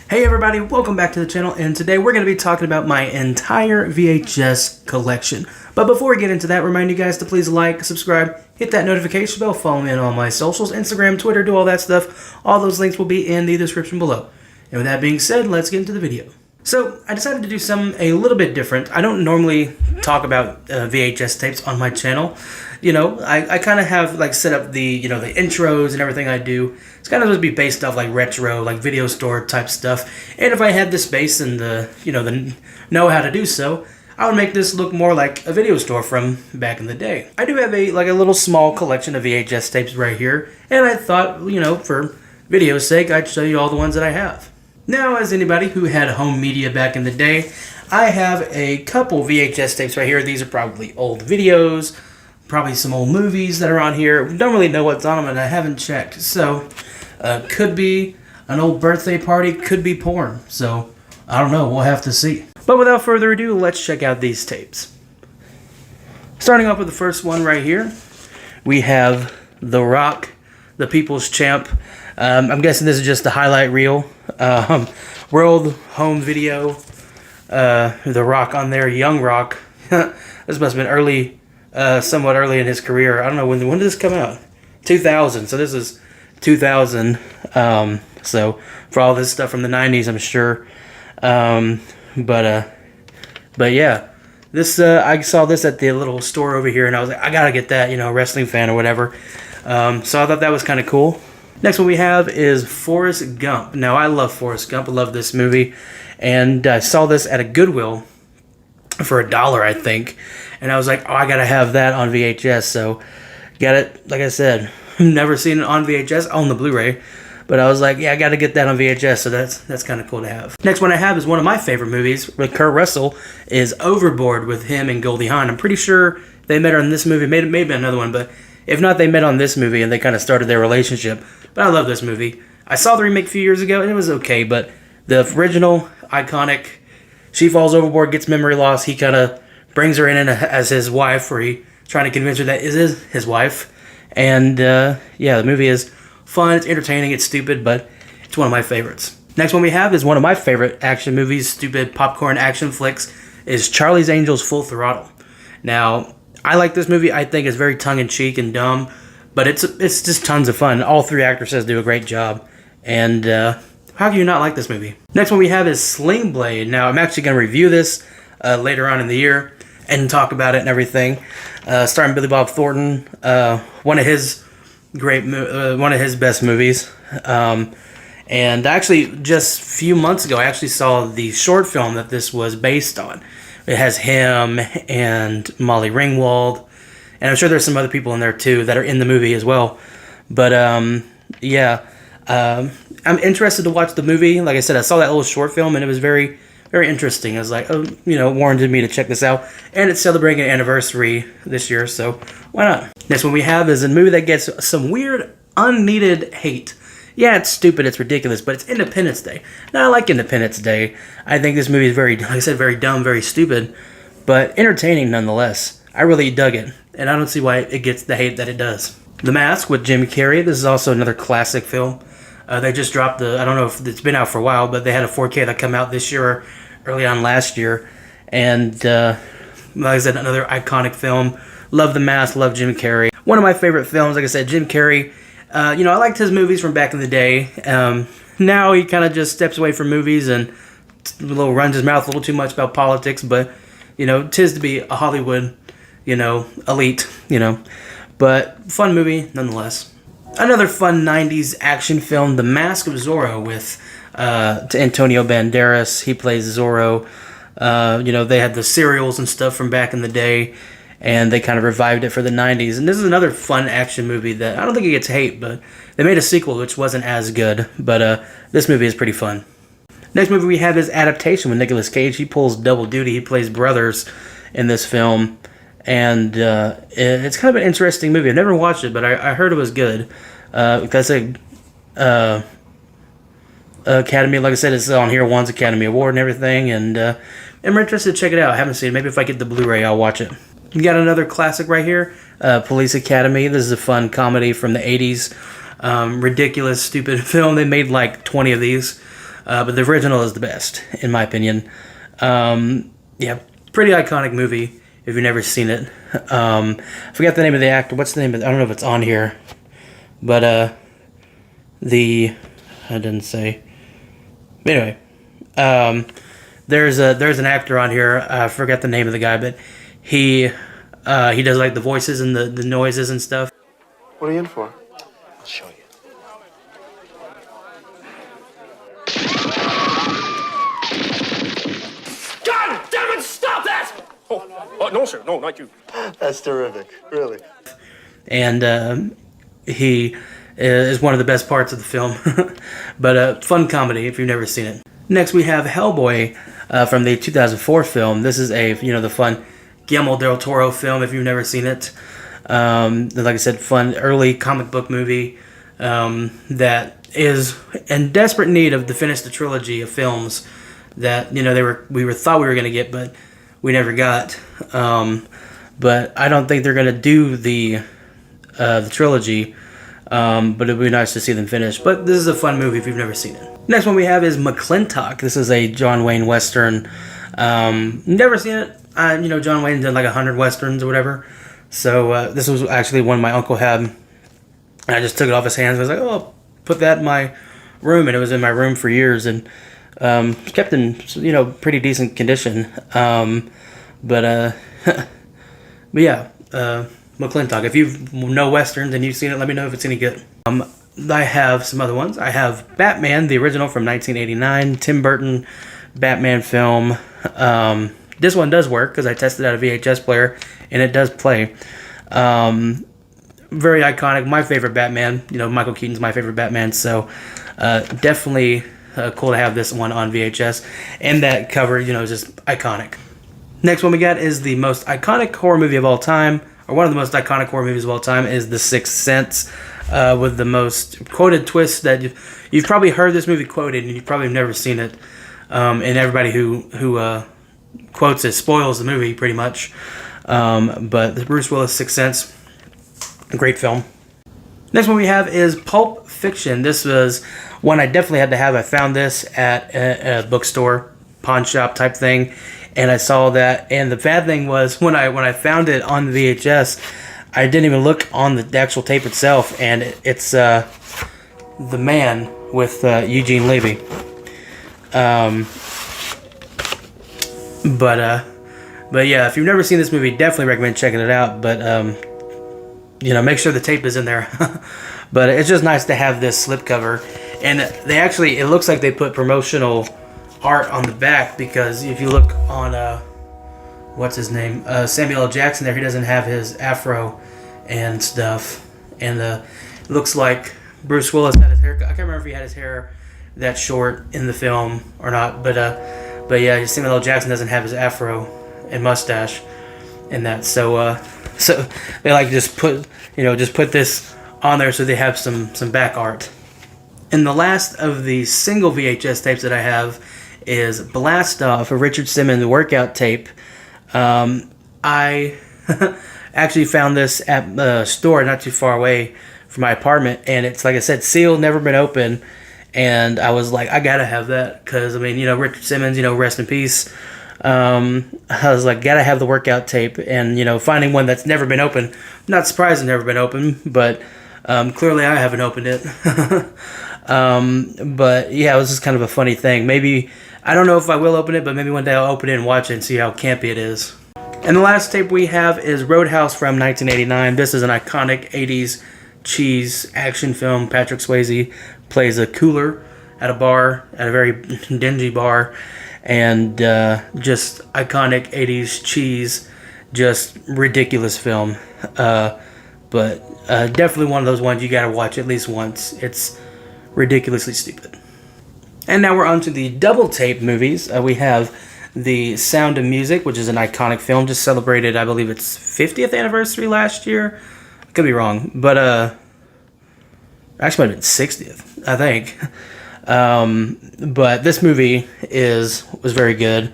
Hey everybody, welcome back to the channel, and today we're going to be talking about my entire VHS collection. But before we get into that, remind you guys to please like, subscribe, hit that notification bell, follow me on all my socials, Instagram, Twitter, do all that stuff. All those links will be in the description below. And with that being said, let's get into the video. So, I decided to do something a little bit different. I don't normally talk about VHS tapes on my channel. You know, I kind of have like set up the, the intros and everything I do. It's kind of supposed to be based off like retro, like video store type stuff. And if I had the space and the, the know how to do so, I would make this look more like a video store from back in the day. I do have a little small collection of VHS tapes right here. And I thought, for video's sake, I'd show you all the ones that I have. Now, as anybody who had home media back in the day, I have a couple VHS tapes right here. These are probably old videos, probably some old movies that are on here. Don't really know what's on them, and I haven't checked. So, could be an old birthday party, could be porn. So, I don't know. We'll have to see. But without further ado, let's check out these tapes. Starting off with the first one right here, we have The Rock, the People's Champ. I'm guessing this is just the highlight reel. World Home Video. The Rock on there, Young Rock. This must have been early, somewhat early in his career. I don't know, when did this come out? 2000. So this is 2000. So for all this stuff from the 90s, I'm sure. But yeah, this I saw this at the little store over here, and I was like, I gotta get that, wrestling fan or whatever. So I thought that was kind of cool. Next one we have is Forrest Gump. Now, I love Forrest Gump. I love this movie. And I saw this at a Goodwill for $1, I think. And I was like, oh, I got to have that on VHS. So, got it. Like I said, never seen it on VHS. I own the Blu-ray. But I was like, yeah, I got to get that on VHS. So, that's kind of cool to have. Next one I have is one of my favorite movies with Kurt Russell, is Overboard with him and Goldie Hawn. I'm pretty sure they met on this movie. Maybe another one, but if not, they met on this movie and they kind of started their relationship. But I love this movie. I saw the remake a few years ago and it was okay, but the original, iconic, she falls overboard, gets memory loss. He kind of brings her in as his wife, or he trying to convince her that is his wife. And yeah, the movie is fun, it's entertaining, it's stupid, but it's one of my favorites. Next one we have is one of my favorite action movies, stupid popcorn action flicks, is Charlie's Angels Full Throttle. Now, I like this movie. I think it's very tongue-in-cheek and dumb, but it's just tons of fun. All three actresses do a great job, and how can you not like this movie? Next one we have is Sling Blade. Now, I'm actually going to review this later on in the year and talk about it and everything. Starring Billy Bob Thornton, one of his best movies. And actually, just a few months ago, I actually saw the short film that this was based on. It has him and Molly Ringwald, and I'm sure there's some other people in there too that are in the movie as well. But yeah, I'm interested to watch the movie. Like I said, I saw that little short film, and it was very, very interesting. I was like, oh, warranted me to check this out, and it's celebrating an anniversary this year, so why not? Next one we have is a movie that gets some weird, unneeded hate. Yeah, it's stupid, it's ridiculous, but it's Independence Day. Now, I like Independence Day. I think this movie is very, like I said, very dumb, very stupid, but entertaining nonetheless. I really dug it, and I don't see why it gets the hate that it does. The Mask with Jim Carrey. This is also another classic film. They just dropped I don't know if it's been out for a while, but they had a 4K that came out this year or early on last year. And like I said, another iconic film. Love The Mask, love Jim Carrey. One of my favorite films, like I said, Jim Carrey. I liked his movies from back in the day. Now he kind of just steps away from movies and runs his mouth a little too much about politics, but, tis to be a Hollywood, elite, but fun movie nonetheless. Another fun 90s action film, The Mask of Zorro with Antonio Banderas. He plays Zorro. They had the serials and stuff from back in the day. and they kind of revived it for the 90s. And this is another fun action movie that I don't think it gets hate, but they made a sequel which wasn't as good. But this movie is pretty fun. Next movie we have is Adaptation with Nicolas Cage. He pulls double duty. He plays brothers in this film, and it's kind of an interesting movie. I've never watched it, but I heard it was good. Because Academy, like I said, it's on here, won Academy Award and everything, and I'm interested to check it out. I haven't seen it. Maybe if I get the Blu-ray, I'll watch it. You got another classic right here, Police Academy. This is a fun comedy from the 80s. Ridiculous, stupid film. They made like 20 of these, but the original is the best, in my opinion. Yeah, pretty iconic movie if you've never seen it. I forgot the name of the actor. What's the name of it? I don't know if it's on here. But, I didn't say. Anyway, there's an actor on here. I forgot the name of the guy, but he does like the voices and the noises and stuff. What are you in for? I'll show you. God damn it! Stop that! Oh, no, sir. No, not you. That's terrific, really. And he is one of the best parts of the film. But fun comedy if you've never seen it. Next we have Hellboy from the 2004 film. This is the fun Guillermo del Toro film if you've never seen it. Like I said, fun early comic book movie that is in desperate need of to finish the trilogy of films that we thought we were going to get, but we never got. But I don't think they're going to do the trilogy. But it'd be nice to see them finish. But this is a fun movie if you've never seen it. Next one we have is McClintock. This is a John Wayne Western. Never seen it. John Wayne did like 100 Westerns or whatever. So this was actually one my uncle had. And I just took it off his hands. I was like, oh, I'll put that in my room. And it was in my room for years. And kept in, pretty decent condition. But yeah. McClintock. If you know Westerns and you've seen it, let me know if it's any good. I have some other ones. I have Batman, the original from 1989, Tim Burton Batman film. This one does work because I tested out a VHS player and it does play. Very iconic. My favorite Batman. Michael Keaton's my favorite Batman, so definitely cool to have this one on VHS. And that cover, is just iconic. Next one we got is the most iconic horror movie of all time. Or one of the most iconic horror movies of all time is The Sixth Sense, with the most quoted twist that you've probably heard this movie quoted and you've probably never seen it. And everybody who quotes it spoils the movie pretty much. But the Bruce Willis Sixth Sense, great film. Next one we have is Pulp Fiction. This was one I definitely had to have. I found this at a bookstore, pawn shop type thing. And I saw that, and the bad thing was when I found it on the VHS, I didn't even look on the actual tape itself, and it's The Man with Eugene Levy. But yeah, if you've never seen this movie, definitely recommend checking it out. But make sure the tape is in there. But it's just nice to have this slipcover, and it looks like they put promotional art on the back, because if you look on what's his name, Samuel L. Jackson there, he doesn't have his afro and stuff, and it looks like Bruce Willis had his hair. I can't remember if he had his hair that short in the film or not, but yeah, Samuel L. Jackson doesn't have his afro and mustache in that, so they like just put this on there so they have some back art. And the last of the single VHS tapes that I have is Blast Off, a Richard Simmons workout tape. I actually found this at a store not too far away from my apartment, and it's, like I said, sealed, never been open, and I was like, I gotta have that, because, Richard Simmons, rest in peace. I was like, gotta have the workout tape, and, finding one that's never been open, not surprised it's never been open, but clearly I haven't opened it. But yeah, it was just kind of a funny thing. Maybe, I don't know if I will open it, but maybe one day I'll open it and watch it and see how campy it is. And the last tape we have is Roadhouse from 1989. This is an iconic 80s cheese action film. Patrick Swayze plays a cooler at a bar, at a very dingy bar, and just iconic 80s cheese just ridiculous film. But definitely one of those ones you gotta watch at least once. It's ridiculously stupid. And now we're on to the double tape movies. We have The Sound of Music, which is an iconic film, just celebrated, I believe it's 50th anniversary last year. Could be wrong, but actually might have been 60th, I think. But this movie was very good.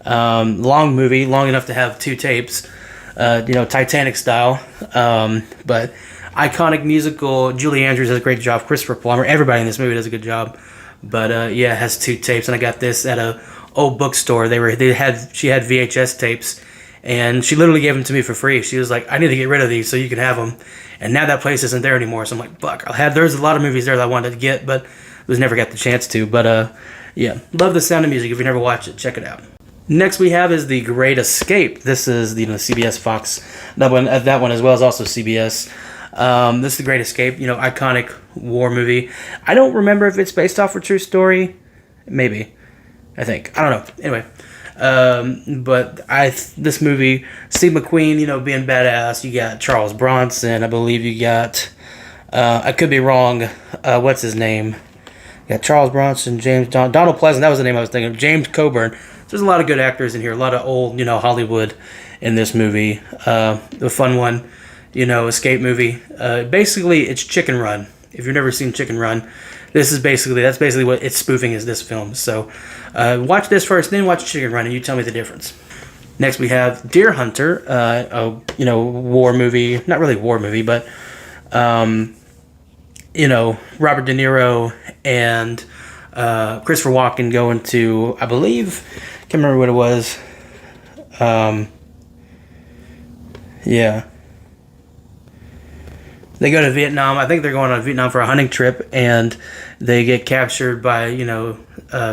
Long movie, long enough to have 2 tapes, Titanic style. But iconic musical. Julie Andrews does a great job. Christopher Plummer, everybody in this movie does a good job. But yeah, it has 2 tapes, and I got this at a old bookstore. She had VHS tapes, and she literally gave them to me for free. She was like, "I need to get rid of these so you can have them." And now that place isn't there anymore, so I'm like, "Fuck!" There's a lot of movies there that I wanted to get, but never got the chance to. But yeah, love The Sound of Music. If you never watched it, check it out. Next we have is The Great Escape. This is the CBS Fox. That one as well is also CBS. This is The Great Escape, iconic war movie. I don't remember if it's based off a true story. Maybe. I think. I don't know. Anyway. But this movie, Steve McQueen, being badass. You got Charles Bronson. I believe you got, I could be wrong. What's his name? You got Charles Bronson, Donald Pleasant. That was the name I was thinking of. James Coburn. So there's a lot of good actors in here. A lot of old, Hollywood in this movie. The fun one. Escape movie. Basically, it's Chicken Run. If you've never seen Chicken Run, that's basically what it's spoofing is this film. So, watch this first, then watch Chicken Run, and you tell me the difference. Next, we have Deer Hunter, war movie. Not really war movie, but, Robert De Niro and Christopher Walken going to, I believe, can't remember what it was. Yeah. They go to Vietnam. I think they're going to Vietnam for a hunting trip, and they get captured by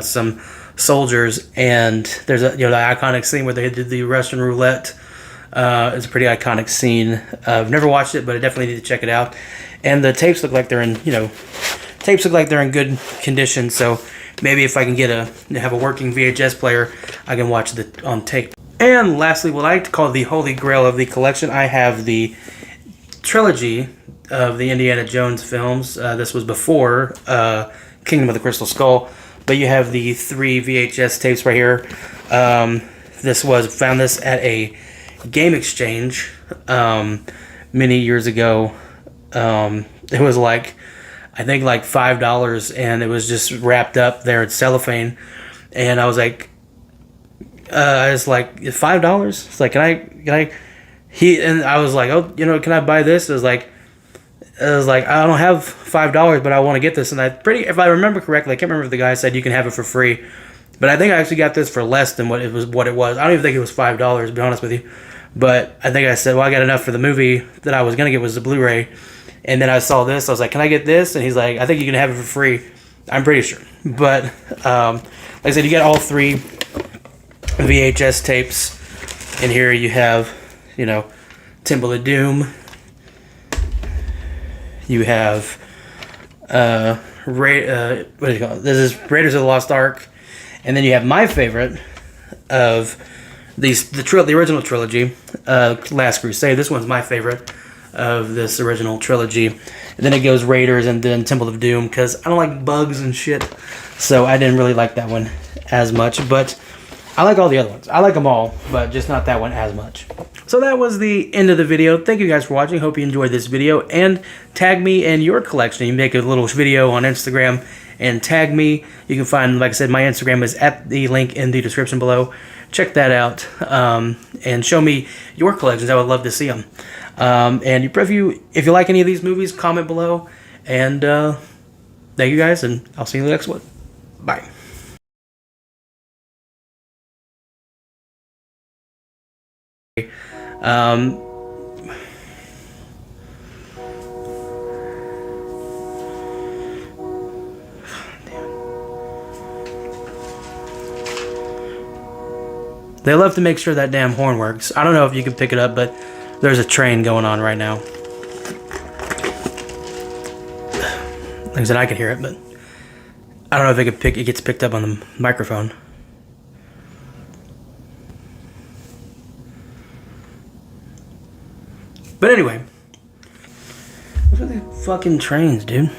some soldiers. And there's the iconic scene where they did the Russian roulette. It's a pretty iconic scene. I've never watched it, but I definitely need to check it out. And the tapes look like they're in good condition. So maybe if I can have a working VHS player, I can watch it on tape. And lastly, what I like to call the holy grail of the collection, I have the trilogy of the Indiana Jones films. This was before Kingdom of the Crystal Skull, but you have the 3 VHS tapes right here. Found this at a game exchange many years ago. It was I think $5, and it was just wrapped up there in cellophane. And I was like, $5? It's like, can I? I was like, oh, can I buy this? It was like, I don't have $5, but I want to get this. And if I remember correctly, I can't remember if the guy said you can have it for free, but I think I actually got this for less than what it was. I don't even think it was $5, to be honest with you. But I think I said, well, I got enough for the movie that I was gonna get was the Blu-ray, and then I saw this. I was like, can I get this? And he's like, I think you can have it for free. I'm pretty sure. But like I said, you get all 3 VHS tapes. And here you have, Temple of Doom. You have what do you call it? This is Raiders of the Lost Ark, and then you have my favorite of the original trilogy, Last Crusade. This one's my favorite of this original trilogy. And then it goes Raiders and then Temple of Doom, because I don't like bugs and shit, so I didn't really like that one as much. But I like all the other ones. I like them all, but just not that one as much. So that was the end of the video. Thank you guys for watching. Hope you enjoyed this video. And tag me in your collection. You make a little video on Instagram and tag me. You can find, like I said, my Instagram is at the link in the description below. Check that out. And show me your collections. I would love to see them. And if you like any of these movies, comment below. And thank you guys, and I'll see you in the next one. Bye. They love to make sure that damn horn works. I don't know if you can pick it up, but there's a train going on right now. Like I said, I can hear it, but I don't know if it gets picked up on the microphone. But anyway, look at these fucking trains, dude.